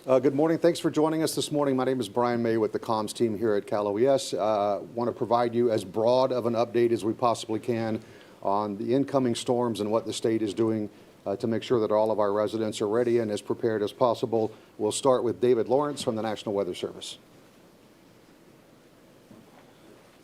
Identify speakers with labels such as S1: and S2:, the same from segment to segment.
S1: Good morning. Thanks for joining us this morning. My name is Brian May with the comms team here at Cal OES. Want to provide you as broad of an update as we possibly can on the incoming storms and what the state is doing to make sure that all of our residents are ready and as prepared as possible. We'll start with David Lawrence from the National Weather Service.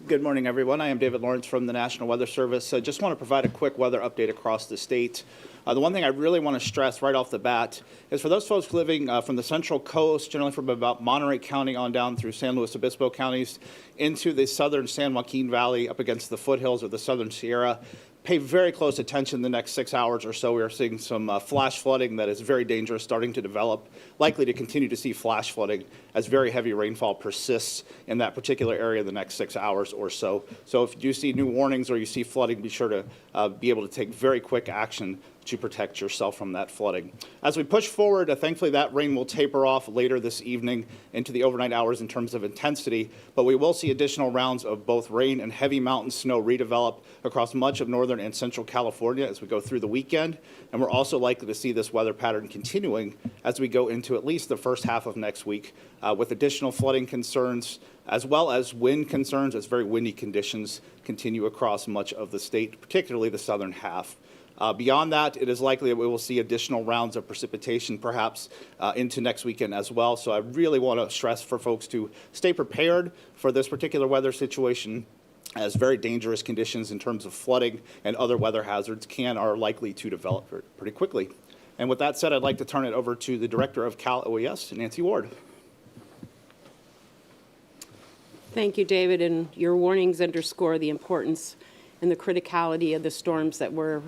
S2: Good morning, everyone. I am David Lawrence from the National Weather Service. I just want to provide a quick weather update across the state. The one thing I really want to stress right off the bat is for those folks living from the Central Coast, generally from about Monterey County on down through San Luis Obispo counties into the southern San Joaquin Valley up against the foothills of the Southern Sierra, pay very close attention the next 6 hours or so. We are seeing some flash flooding that is very dangerous starting to develop, likely to continue to see flash flooding as very heavy rainfall persists in that particular area the next 6 hours or so. So if you do see new warnings or you see flooding, be sure to be able to take very quick action to protect yourself from that flooding. As we push forward, thankfully that rain will taper off later this evening into the overnight hours in terms of intensity, but we will see additional rounds of both rain and heavy mountain snow redevelop across much of northern and central California as we go through the weekend, and we're also likely to see this weather pattern continuing as we go into at least the first half of next week with additional flooding concerns as well as wind concerns as very windy conditions continue across much of the state, particularly the southern half. Beyond that, it is likely that we will see additional rounds of precipitation perhaps into next weekend as well. So I really want to stress for folks to stay prepared for this particular weather situation as very dangerous conditions in terms of flooding and other weather hazards are likely to develop pretty quickly. And with that said, I'd like to turn it over to the Director of Cal OES, Nancy Ward.
S3: Thank you, David, and your warnings underscore the importance and the criticality of the storms that we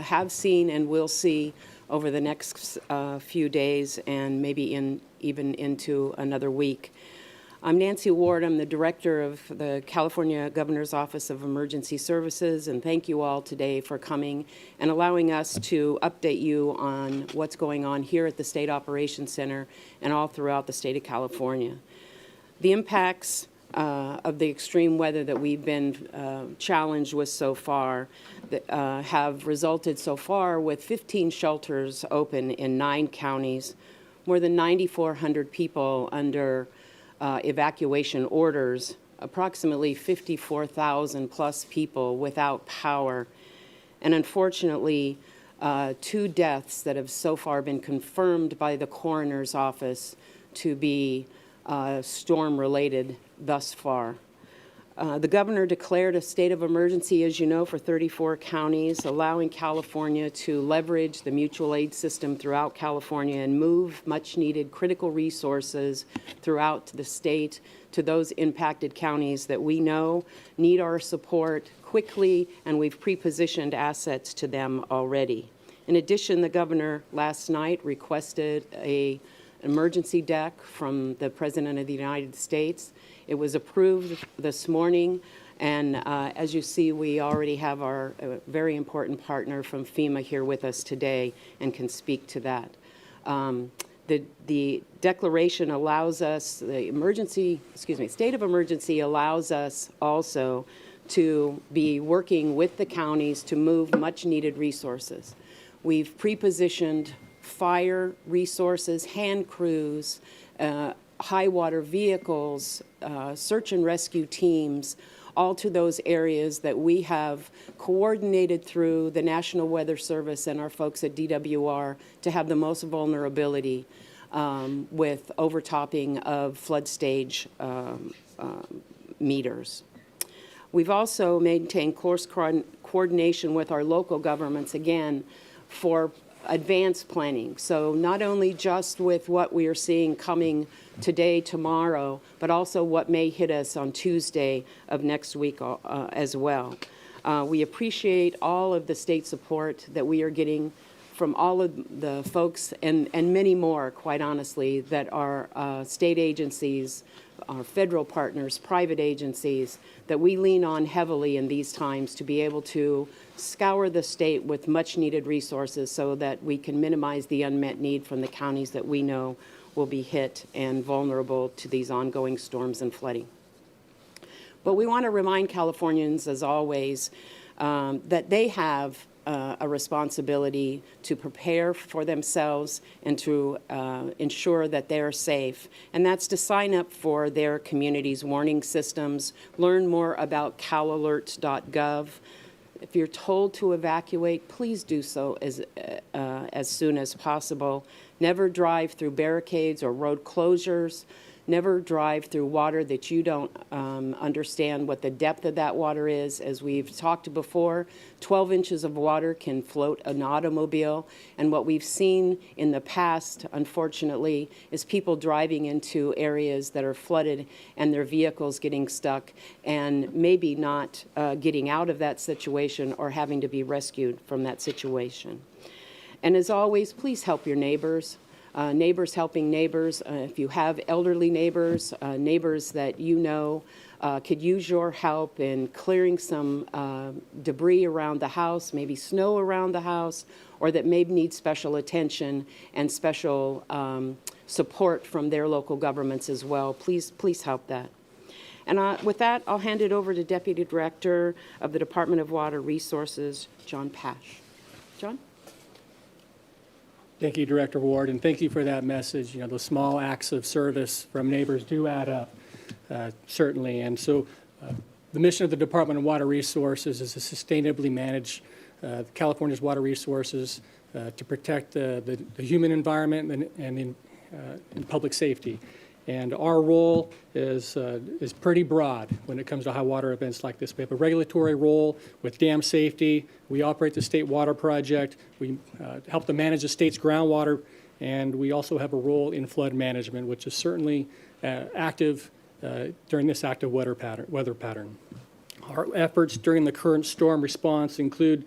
S3: have seen and will see over the next few days and maybe even into another week. I'm Nancy Ward. I'm the Director of the California Governor's Office of Emergency Services, and thank you all today for coming and allowing us to update you on what's going on here at the State Operations Center and all throughout the state of California. The impacts of the extreme weather that we've been challenged with so far have resulted so far with 15 shelters open in 9 counties, more than 9,400 people under evacuation orders, approximately 54,000 plus people without power, and unfortunately 2 deaths that have so far been confirmed by the coroner's office to be storm-related thus far. The governor declared a state of emergency, as you know, for 34 counties, allowing California to leverage the mutual aid system throughout California and move much-needed critical resources throughout the state to those impacted counties that we know need our support quickly, and we've pre-positioned assets to them already. In addition, the governor last night requested an emergency deck from the President of the United States. It was approved this morning, and as you see, we already have our very important partner from FEMA here with us today and can speak to that. The declaration allows us, state of emergency allows us also to be working with the counties to move much needed resources. We've pre-positioned fire resources, hand crews, high water vehicles, search and rescue teams, all to those areas that we have coordinated through the National Weather Service and our folks at DWR to have the most vulnerability with overtopping of flood stage meters. We've also maintained close coordination with our local governments, again, for advanced planning. So not only just with what we are seeing coming today, tomorrow, but also what may hit us on Tuesday of next week as well. We appreciate all of the state support that we are getting from all of the folks and many more, quite honestly, that are state agencies, our federal partners, private agencies, that we lean on heavily in these times to be able to scour the state with much needed resources so that we can minimize the unmet need from the counties that we know will be hit and vulnerable to these ongoing storms and flooding. But we want to remind Californians, as always, that they have a responsibility to prepare for themselves and to ensure that they're safe. And that's to sign up for their community's warning systems, learn more about calalert.gov. If you're told to evacuate, please do so as soon as possible. Never drive through barricades or road closures. Never drive through water that you don't understand what the depth of that water is. As we've talked before, 12 inches of water can float an automobile. And what we've seen in the past, unfortunately, is people driving into areas that are flooded and their vehicles getting stuck and maybe not getting out of that situation or having to be rescued from that situation. And as always, please help your neighbors. Neighbors helping neighbors. If you have elderly neighbors, neighbors that you know could use your help in clearing some debris around the house, maybe snow around the house, or that maybe need special attention and special support from their local governments as well, please help that. And with that, I'll hand it over to Deputy Director of the Department of Water Resources, John Pash. John?
S4: Thank you, Director Ward, and thank you for that message. You know, those small acts of service from neighbors do add up, certainly. And so the mission of the Department of Water Resources is to sustainably manage California's water resources to protect the human environment and in public safety. And our role is pretty broad when it comes to high water events like this. We have a regulatory role with dam safety. We operate the State Water Project. We help to manage the state's groundwater. And we also have a role in flood management, which is certainly active during this active weather pattern. Our efforts during the current storm response include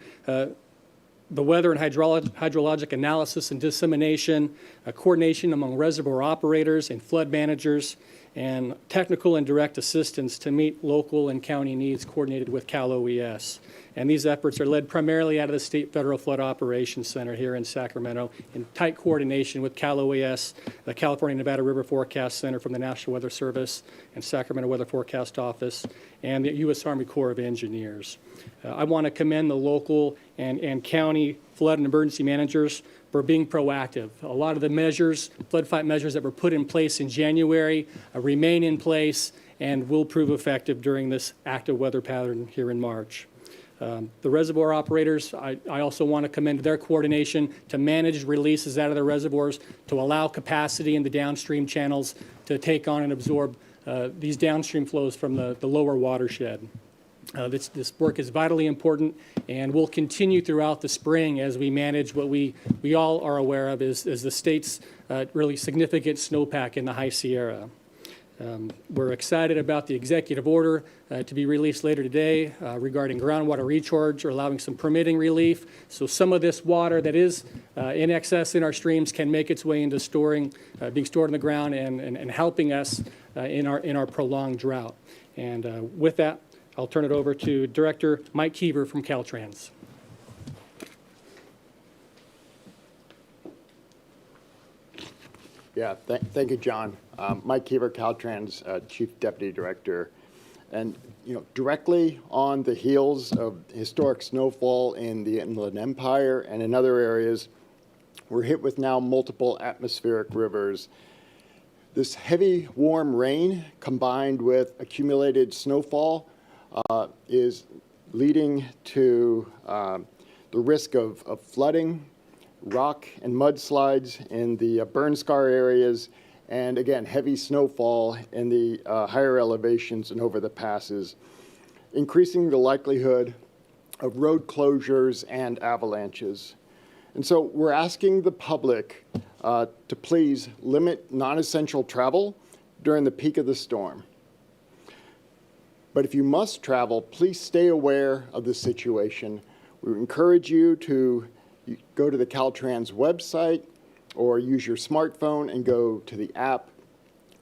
S4: the weather and hydrologic analysis and dissemination, coordination among reservoir operators and flood managers, and technical and direct assistance to meet local and county needs coordinated with Cal OES. And these efforts are led primarily out of the State Federal Flood Operations Center here in Sacramento in tight coordination with Cal OES, the California Nevada River Forecast Center from the National Weather Service and Sacramento Weather Forecast Office, and the U.S. Army Corps of Engineers. I want to commend the local and county flood and emergency managers for being proactive. A lot of the measures, flood fight measures that were put in place in January remain in place and will prove effective during this active weather pattern here in March. The reservoir operators, I also want to commend their coordination to manage releases out of the reservoirs to allow capacity in the downstream channels to take on and absorb these downstream flows from the lower watershed. This work is vitally important and will continue throughout the spring as we manage what we all are aware of is the state's really significant snowpack in the High Sierra. We're excited about the executive order to be released later today regarding groundwater recharge or allowing some permitting relief. So some of this water that is in excess in our streams can make its way into being stored in the ground and helping us in our prolonged drought. And with that, I'll turn it over to Director Mike Keever from Caltrans.
S5: Yeah, thank you, John. Mike Keever, Caltrans Chief Deputy Director. And, you know, directly on the heels of historic snowfall in the Inland Empire and in other areas, we're hit with now multiple atmospheric rivers. This heavy, warm rain combined with accumulated snowfall is leading to the risk of flooding, rock and mudslides in the burn scar areas, and again, heavy snowfall in the higher elevations and over the passes, increasing the likelihood of road closures and avalanches. And so we're asking the public to please limit non-essential travel during the peak of the storm. But if you must travel, please stay aware of the situation. We encourage you to go to the Caltrans website or use your smartphone and go to the app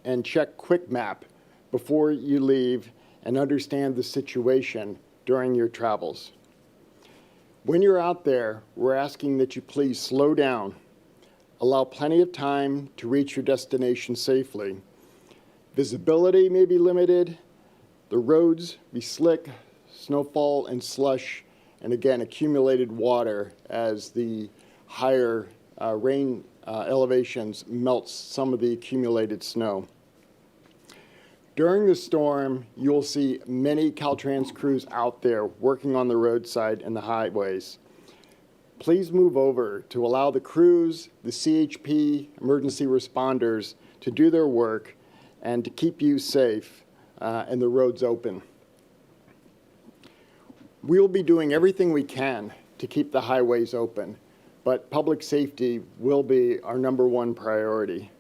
S5: and check Quick Map before you leave and understand the situation during your travels. When you're out there, we're asking that you please slow down, allow plenty of time to reach your destination safely. Visibility may be limited, the roads be slick, snowfall and slush, and again, accumulated water as the higher rain elevations melts some of the accumulated snow. During the storm, you'll see many Caltrans crews out there working on the roadside and the highways. Please move over to allow the crews, the CHP, emergency responders to do their work and to keep you safe and the roads open. We'll be doing everything we can to keep the highways open, but public safety will be our #1 priority.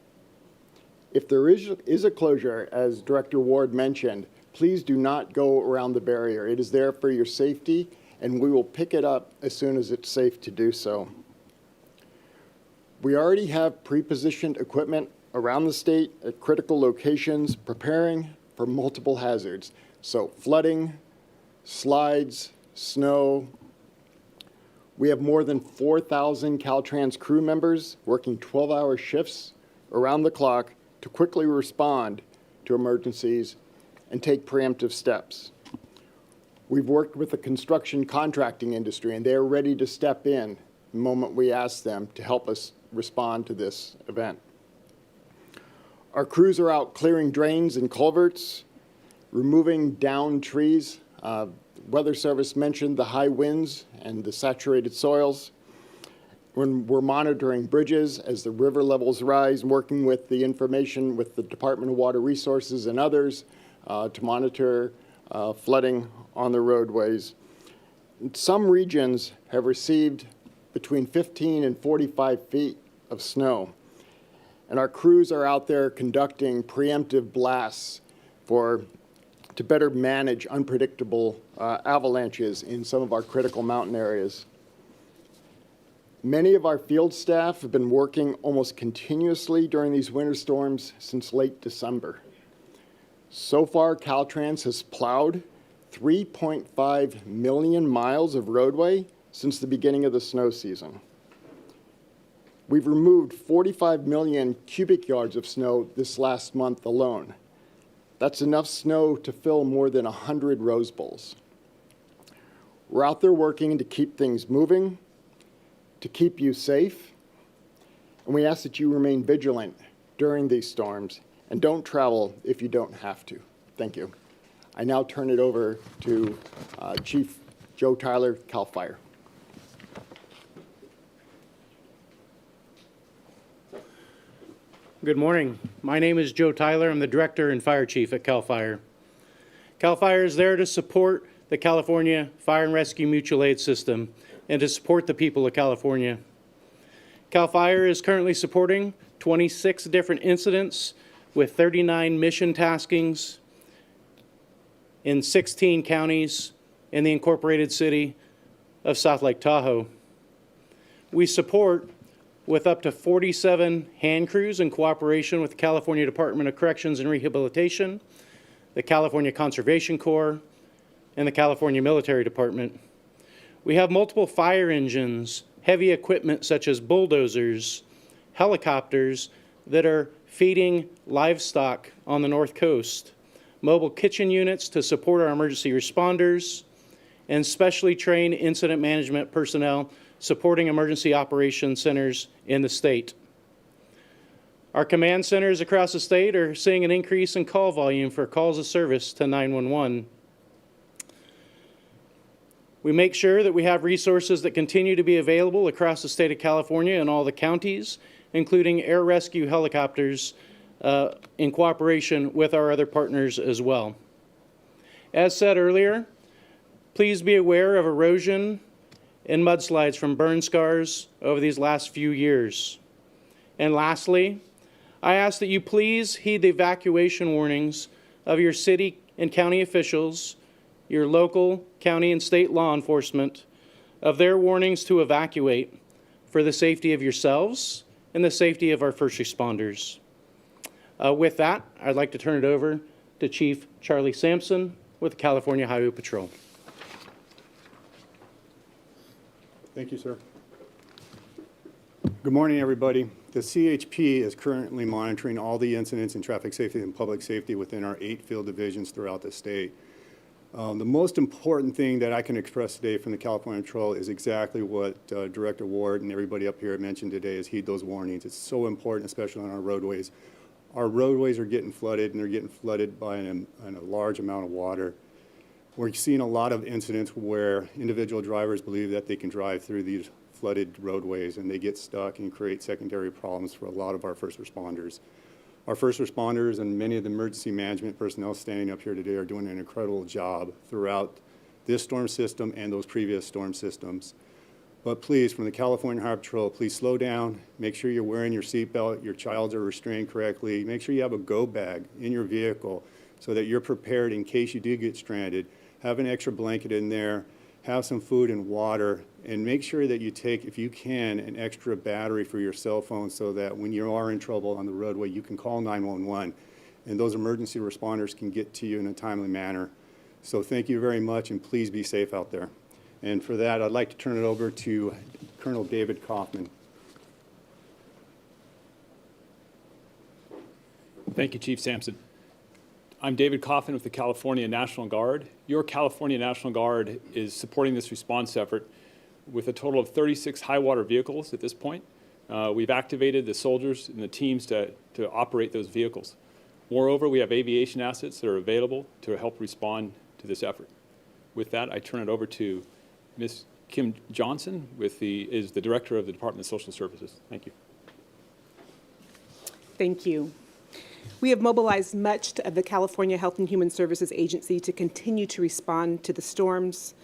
S5: If there is a closure, as Director Ward mentioned, please do not go around the barrier. It is there for your safety, and we will pick it up as soon as it's safe to do so. We already have pre-positioned equipment around the state at critical locations preparing for multiple hazards. So flooding, slides, snow. We have more than 4,000 Caltrans crew members working 12-hour shifts around the clock to quickly respond to emergencies and take preemptive steps. We've worked with the construction contracting industry, and they're ready to step in the moment we ask them to help us respond to this event. Our crews are out clearing drains and culverts, removing downed trees. Weather Service mentioned the high winds and the saturated soils. When we're monitoring bridges as the river levels rise, working with the information with the Department of Water Resources and others to monitor flooding on the roadways. Some regions have received between 15 and 45 feet of snow. And our crews are out there conducting preemptive blasts to better manage unpredictable avalanches in some of our critical mountain areas. Many of our field staff have been working almost continuously during these winter storms since late December. So far, Caltrans has plowed 3.5 million miles of roadway since the beginning of the snow season. We've removed 45 million cubic yards of snow this last month alone. That's enough snow to fill more than 100 Rose Bowls. We're out there working to keep things moving, to keep you safe, and we ask that you remain vigilant during these storms and don't travel if you don't have to. Thank you. I now turn it over to Chief Joe Tyler, CAL FIRE.
S6: Good morning. My name is Joe Tyler. I'm the Director and Fire Chief at CAL FIRE. CAL FIRE is there to support the California Fire and Rescue Mutual Aid System and to support the people of California. CAL FIRE is currently supporting 26 different incidents with 39 mission taskings in 16 counties in the incorporated city of South Lake Tahoe. We support with up to 47 hand crews in cooperation with the California Department of Corrections and Rehabilitation, the California Conservation Corps, and the California Military Department. We have multiple fire engines, heavy equipment such as bulldozers, helicopters that are feeding livestock on the North Coast, mobile kitchen units to support our emergency responders, and specially trained incident management personnel supporting emergency operations centers in the state. Our command centers across the state are seeing an increase in call volume for calls of service to 911. We make sure that we have resources that continue to be available across the state of California and all the counties, including air rescue helicopters in cooperation with our other partners as well. As said earlier, please be aware of erosion and mudslides from burn scars over these last few years. And lastly, I ask that you please heed the evacuation warnings of your city and county officials, your local, county, and state law enforcement, of their warnings to evacuate for the safety of yourselves and the safety of our first responders. With that, I'd like to turn it over to Chief Charlie Sampson with the California Highway Patrol.
S7: Thank you, sir. Good morning, everybody. The CHP is currently monitoring all the incidents in traffic safety and public safety within our 8 field divisions throughout the state. The most important thing that I can express today from the California Patrol is exactly what Director Ward and everybody up here mentioned today, is heed those warnings. It's so important, especially on our roadways. Our roadways are getting flooded, and they're getting flooded by a large amount of water. We're seeing a lot of incidents where individual drivers believe that they can drive through these flooded roadways, and they get stuck and create secondary problems for a lot of our first responders. Our first responders and many of the emergency management personnel standing up here today are doing an incredible job throughout this storm system and those previous storm systems. But please, from the California Highway Patrol, please slow down. Make sure you're wearing your seatbelt, your child are restrained correctly. Make sure you have a go bag in your vehicle so that you're prepared in case you do get stranded. Have an extra blanket in there. Have some food and water, and make sure that you take, if you can, an extra battery for your cell phone so that when you are in trouble on the roadway, you can call 911, and those emergency responders can get to you in a timely manner. So thank you very much, and please be safe out there. And for that, I'd like to turn it over to Colonel David Kaufman.
S8: Thank you, Chief Sampson. I'm David Kaufman with the California National Guard. Your California National Guard is supporting this response effort with a total of 36 high water vehicles at this point. We've activated the soldiers and the teams to operate those vehicles. Moreover, we have aviation assets that are available to help respond to this effort. With that, I turn it over to Ms. Kim Johnson, is the Director of the Department of Social Services. Thank you.
S9: Thank you. We have mobilized much of the California Health and Human Services Agency to continue to respond to the storms.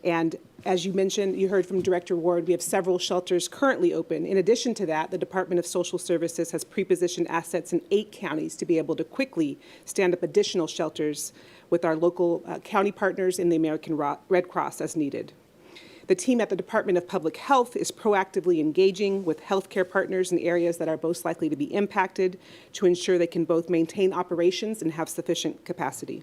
S9: And as you mentioned, you heard from Director Ward, we have several shelters currently open. In addition to that, the Department of Social Services has pre-positioned assets in 8 counties to be able to quickly stand up additional shelters with our local county partners and the American Red Cross as needed. The team at the Department of Public Health is proactively engaging with healthcare partners in areas that are most likely to be impacted to ensure they can both maintain operations and have sufficient capacity.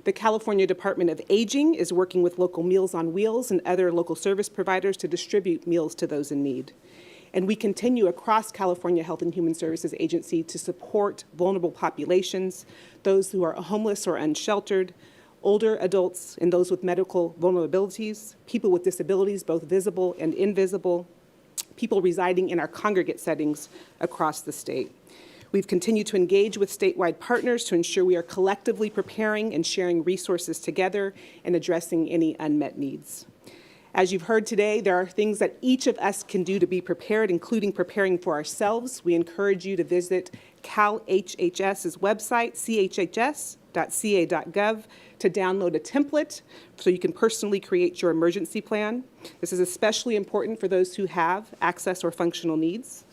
S9: The California Department of Aging is working with local Meals on Wheels and other local service providers to distribute meals to those in need. And we continue across California Health and Human Services Agency to support vulnerable populations, those who are homeless or unsheltered, older adults and those with medical vulnerabilities, people with disabilities, both visible and invisible, people residing in our congregate settings across the state. We've continued to engage with statewide partners to ensure we are collectively preparing and sharing resources together and addressing any unmet needs. As you've heard today, there are things that each of us can do to be prepared, including preparing for ourselves. We encourage you to visit CalHHS's website, chhs.ca.gov, to download a template so you can personally create your emergency plan. This is especially important for those who have access or functional needs.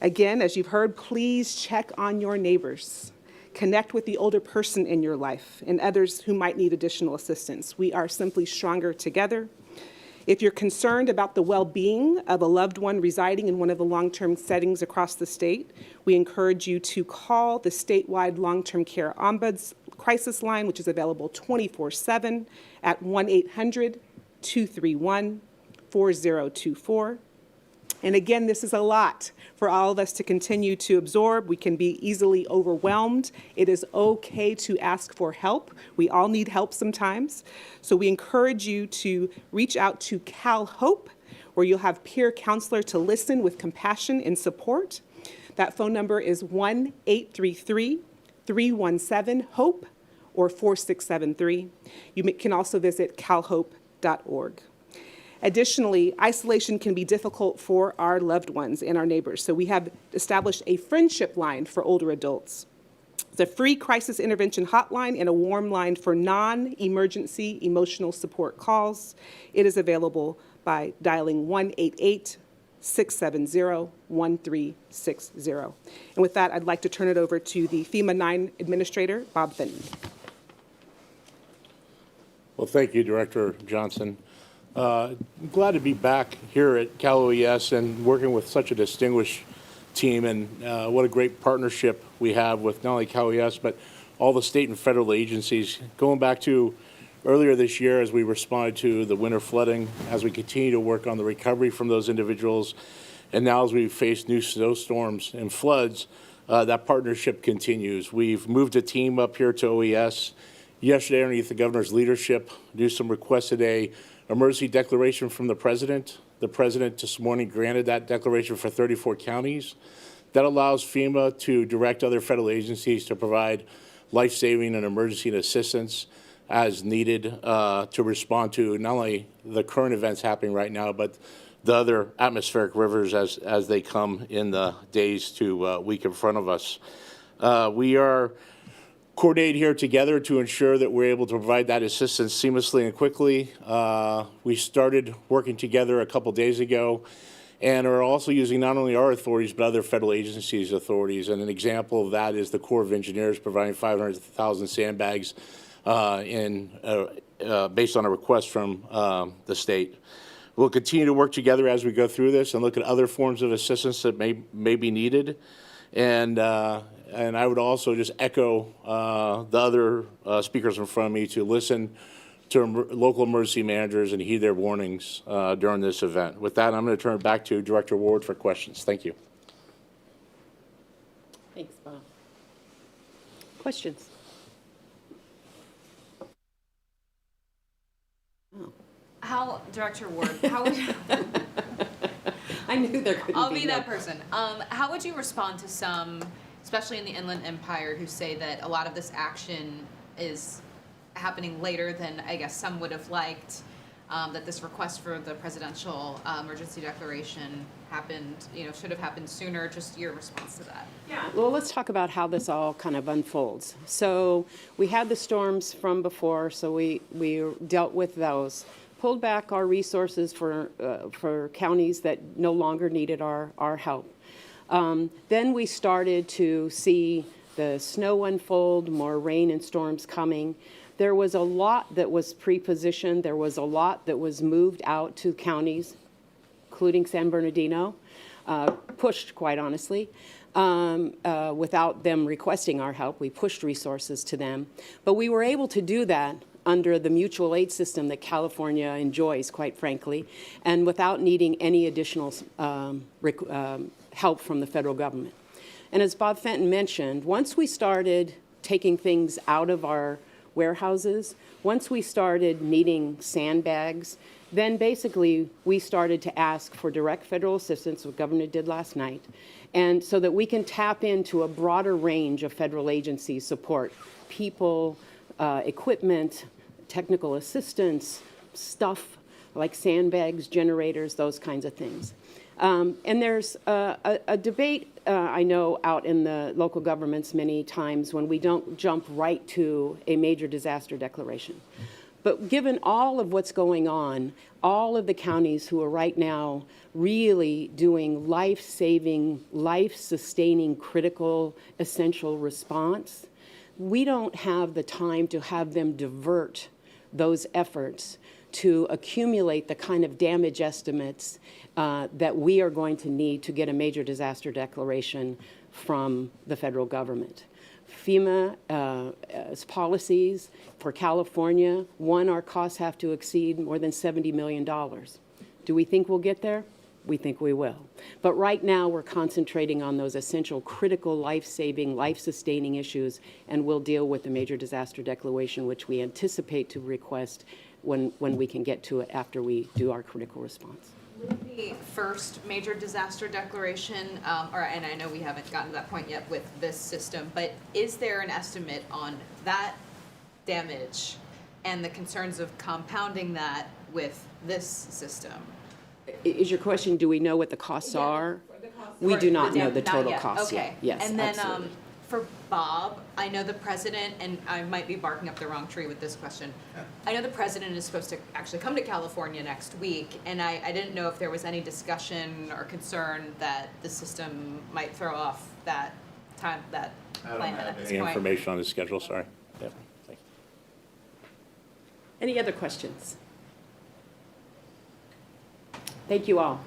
S9: Again, as you've heard, please check on your neighbors. Connect with the older person in your life and others who might need additional assistance. We are simply stronger together. If you're concerned about the well-being of a loved one residing in one of the long-term settings across the state, we encourage you to call the statewide long-term care ombuds crisis line, which is available 24/7 at 1-800-231-4024. And again, this is a lot for all of us to continue to absorb. We can be easily overwhelmed. It is okay to ask for help. We all need help sometimes. So we encourage you to reach out to CalHOPE, where you'll have peer counselor to listen with compassion and support. That phone number is 1-833-317-HOPE or 4673. You can also visit calhope.org. Additionally, isolation can be difficult for our loved ones and our neighbors, so we have established a friendship line for older adults. It's a free crisis intervention hotline and a warm line for non-emergency emotional support calls. It is available by dialing 1-888-670-1360. And with that, I'd like to turn it over to the FEMA 9 Administrator, Bob Fenton.
S10: Well, thank you, Director Johnson. I'm glad to be back here at Cal OES and working with such a distinguished team, and what a great partnership we have with not only Cal OES, but all the state and federal agencies. Going back to earlier this year as we responded to the winter flooding, as we continue to work on the recovery from those individuals, and now as we face new snowstorms and floods, that partnership continues. We've moved a team up here to OES, yesterday underneath the governor's leadership. Newsom requested a emergency declaration from the president. The president this morning granted that declaration for 34 counties. That allows FEMA to direct other federal agencies to provide life-saving and emergency assistance as needed to respond to not only the current events happening right now, but the other atmospheric rivers as they come in the days to week in front of us. We are coordinated here together to ensure that we're able to provide that assistance seamlessly and quickly. We started working together a couple days ago and are also using not only our authorities but other federal agencies' authorities. And an example of that is the Corps of Engineers providing 500,000 sandbags based on a request from the state. We'll continue to work together as we go through this and look at other forms of assistance that may be needed. And I would also just echo the other speakers in front of me to listen to local emergency managers and heed their warnings during this event. With that, I'm going to turn it back to Director Ward for questions. Thank you.
S3: Thanks, Bob. Questions?
S11: Director Ward, how would
S3: I knew there couldn't
S11: I'll
S3: be
S11: be
S3: no-
S11: that person. How would you respond to some, especially in the Inland Empire, who say that a lot of this action is happening later than I guess some would have liked? That this request for the presidential emergency declaration happened, should have happened sooner. Just your response to that.
S3: Yeah. Well, let's talk about how this all kind of unfolds. So we had the storms from before, so we dealt with those. Pulled back our resources for counties that no longer needed our help. Then we started to see the snow unfold, more rain and storms coming. There was a lot that was pre-positioned. There was a lot that was moved out to counties, including San Bernardino, pushed, quite honestly, without them requesting our help. We pushed resources to them. But we were able to do that under the mutual aid system that California enjoys, quite frankly, and without needing any additional help from the federal government. And as Bob Fenton mentioned, once we started taking things out of our warehouses, once we started needing sandbags, then basically we started to ask for direct federal assistance, what the governor did last night, and so that we can tap into a broader range of federal agency support, people, equipment, technical assistance, stuff like sandbags, generators, those kinds of things. And there's a debate, I know, out in the local governments many times when we don't jump right to a major disaster declaration. But given all of what's going on, all of the counties who are right now really doing life-saving, life-sustaining, critical, essential response, we don't have the time to have them divert those efforts to accumulate the kind of damage estimates that we are going to need to get a major disaster declaration from the federal government. FEMA's policies for California, one, our costs have to exceed more than $70 million. Do we think we'll get there? We think we will. But right now, we're concentrating on those essential, critical, life-saving, life-sustaining issues, and we'll deal with the major disaster declaration, which we anticipate to request when we can get to it after we do our critical response.
S11: The first major disaster declaration, and I know we haven't gotten to that point yet with this system, but is there an estimate on that damage and the concerns of compounding that with this system?
S3: Is your question, do we know what the costs are? We do not know the total costs yet.
S11: Okay.
S3: Yes,
S11: and then
S3: absolutely.
S11: for Bob, I know the president, and I might be barking up the wrong tree with this question. I know the president is supposed to actually come to California next week, and I didn't know if there was any discussion or concern that the system might throw off that time, that plan at this
S10: Any
S11: point.
S10: information on the schedule? Sorry. Yep. Thank you.
S3: Any other questions? Thank you all.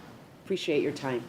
S3: Appreciate your time.